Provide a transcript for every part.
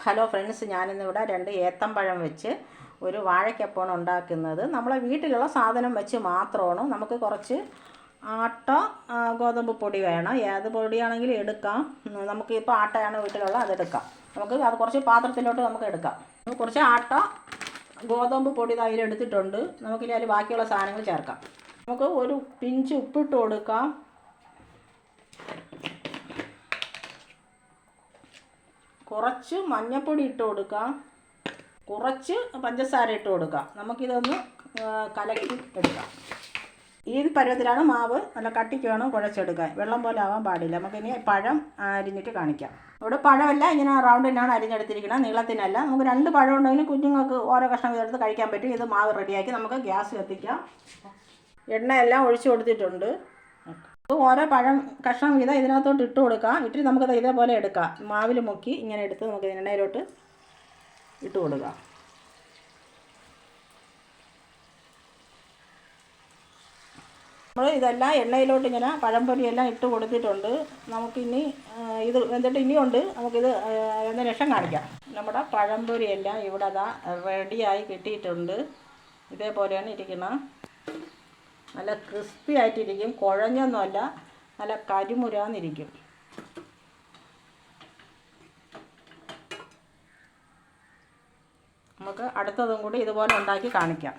Hello friends, ഞാനിന്നിവിടെ 2 ഏത്തമ്പഴം വെച്ച് ഒരു വാഴയ്ക്കപ്പമാണ് ഉണ്ടാക്കുന്നത്. നമ്മളെ വീട്ടിലുള്ള സാധനം വെച്ച് മാത്രമാണ്. നമുക്ക് കുറച്ച് ആട്ട, ഗോതമ്പ് പൊടി വേണം. ഏത് പൊടിയാണെങ്കിലും എടുക്കാം. നമുക്ക് ഇപ്പോൾ ആട്ടയാണ് വീട്ടിലുള്ള, അതെടുക്കാം. നമുക്ക് അത് കുറച്ച് പാത്രത്തിലോട്ട് നമുക്ക് എടുക്കാം. കുറച്ച് ആട്ട, ഗോതമ്പ് പൊടി അതിലെടുത്തിട്ടുണ്ട്. നമുക്കിനി അതിൽ ബാക്കിയുള്ള സാധനങ്ങൾ ചേർക്കാം. നമുക്ക് ഒരു പിഞ്ച് ഉപ്പിട്ട് കൊടുക്കാം. കുറച്ച് മഞ്ഞൾപ്പൊടി ഇട്ട് കൊടുക്കാം. കുറച്ച് പഞ്ചസാര ഇട്ട് കൊടുക്കാം. നമുക്കിതൊന്ന് കലക്കി എടുക്കാം. ഈ പരുവത്തിലാണ് മാവ്. നല്ല കട്ടിക്ക് വേണം കുഴച്ചെടുക്കാൻ. വെള്ളം പോലെ ആവാൻ പാടില്ല. നമുക്കിനി പഴം അരിഞ്ഞിട്ട് കാണിക്കാം. ഇവിടെ പഴമല്ല, ഇങ്ങനെ റൗണ്ടിനാണ് അരിഞ്ഞെടുത്തിരിക്കുന്നത്, നീളത്തിനല്ല. നമുക്ക് 2 പഴം ഉണ്ടെങ്കിലും കുഞ്ഞുങ്ങൾക്ക് ഓരോ കഷ്ണം എടുത്ത് കഴിക്കാൻ പറ്റും. ഇത് മാവ് റെഡിയാക്കി നമുക്ക് ഗ്യാസ് കത്തിക്കാം. എണ്ണയെല്ലാം ഒഴിച്ചു കൊടുത്തിട്ടുണ്ട്. ഓരോ പഴം കഷ്ണം വീതം ഇതിനകത്തോട്ട് ഇട്ട് കൊടുക്കാം. ഇട്ടിട്ട് നമുക്കത് ഇതേപോലെ എടുക്കാം. മാവിൽ മുക്കി ഇങ്ങനെ എടുത്ത് നമുക്ക് എണ്ണയിലോട്ട് ഇട്ട് കൊടുക്കാം. നമ്മൾ ഇതെല്ലാം എണ്ണയിലോട്ട് ഇങ്ങനെ പഴംപൊരിയെല്ലാം ഇട്ട് കൊടുത്തിട്ടുണ്ട്. നമുക്കിനി ഇത് എന്നിട്ട് ഇനിയുണ്ട്. നമുക്കിത് എന്ന ലക്ഷം കാണിക്കാം. നമ്മുടെ പഴംപൊരിയെല്ലാം ഇവിടെ അതാ റെഡിയായി കിട്ടിയിട്ടുണ്ട്. ഇതേപോലെയാണ് ഇരിക്കുന്നത്. നല്ല ക്രിസ്പി ആയിട്ടിരിക്കും, കുഴഞ്ഞൊന്നുമല്ല, നല്ല കരിമുരാന്നിരിക്കും. നമുക്ക് അടുത്തതും കൂടി ഇതുപോലെ ഉണ്ടാക്കി കാണിക്കാം.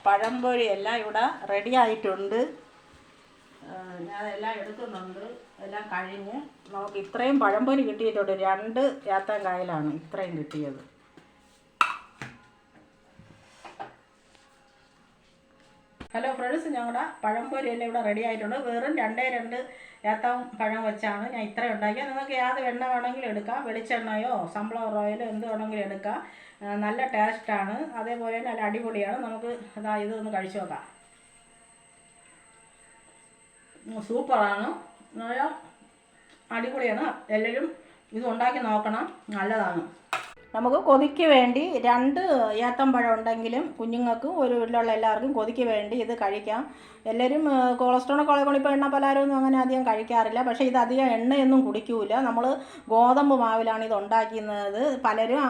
പഴംപൊരി എല്ലാം ഇവിടെ റെഡി ആയിട്ടുണ്ട്. ഞാനെല്ലാം എടുക്കുന്നുണ്ട്. എല്ലാം കഴിഞ്ഞ് നമുക്ക് ഇത്രയും പഴംപൊരി കിട്ടിയിട്ടുണ്ട്. 2 ഏത്തങ്കായിലാണ് ഇത്രയും കിട്ടിയത്. ഹലോ ഫ്രണ്ട്സ്, ഞങ്ങളുടെ പഴംപൊരി എല്ലാം ഇവിടെ റെഡി ആയിട്ടുണ്ട്. വെറും 2 ഏത്തം പഴം വെച്ചാണ് ഞാൻ ഇത്രയും ഉണ്ടാക്കിയത്. നിങ്ങൾക്ക് ഏത് എണ്ണ വേണമെങ്കിലും എടുക്കാം. വെളിച്ചെണ്ണയോ സൺഫ്ലവർ ഓയിലോ എന്ത് വേണമെങ്കിലും എടുക്കാം. നല്ല ടേസ്റ്റാണ്. അതേപോലെ നല്ല അടിപൊളിയാണ്. നമുക്ക് ഇതൊന്ന് കഴിച്ചു നോക്കാം. സൂപ്പറാണ്, നല്ല അടിപൊളിയാണ്. എല്ലാവരും ഇത് ഉണ്ടാക്കി നോക്കണം, നല്ലതാണ്. നമുക്ക് കൊതിക്ക് വേണ്ടി 2 ഏത്തമ്പഴം ഉണ്ടെങ്കിലും കുഞ്ഞുങ്ങൾക്കും ഒരു വീട്ടിലുള്ള എല്ലാവർക്കും കൊതിക്ക് വേണ്ടി ഇത് കഴിക്കാം. എല്ലാവരും കൊളസ്ട്രോൾ ഇപ്പോൾ എണ്ണ പലഹാരമൊന്നും അങ്ങനെ അധികം കഴിക്കാറില്ല. പക്ഷേ ഇത് അധികം എണ്ണയൊന്നും കുടിക്കൂല. നമ്മൾ ഗോതമ്പ് മാവിലാണ് ഇത് ഉണ്ടാക്കുന്നത്. പലരും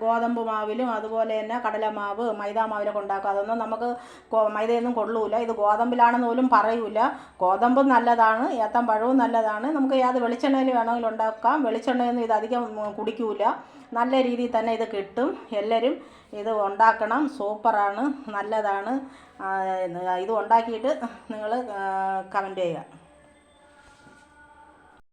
ഗോതമ്പ് മാവിലും അതുപോലെ തന്നെ കടലമാവ്, മൈദാ മാവിലൊക്കെ ഉണ്ടാക്കും. അതൊന്നും നമുക്ക് മൈദയൊന്നും കൊള്ളൂല. ഇത് ഗോതമ്പിലാണെന്ന് പോലും പറയൂല. ഗോതമ്പും നല്ലതാണ്, ഏത്തമ്പഴവും നല്ലതാണ്. നമുക്ക് ഏത് വെളിച്ചെണ്ണയിൽ വേണമെങ്കിലും ഉണ്ടാക്കാം. വെളിച്ചെണ്ണയൊന്നും ഇത് അധികം കുടിക്കൂല. നല്ല രീതിയിൽ തന്നെ ഇത് കിട്ടും. എല്ലാവരും ഇത് ഉണ്ടാക്കണം. സൂപ്പറാണ്, നല്ലതാണ്. ഇത് ഉണ്ടാക്കിയിട്ട് നിങ്ങൾ കമൻറ്റ് ചെയ്യുക.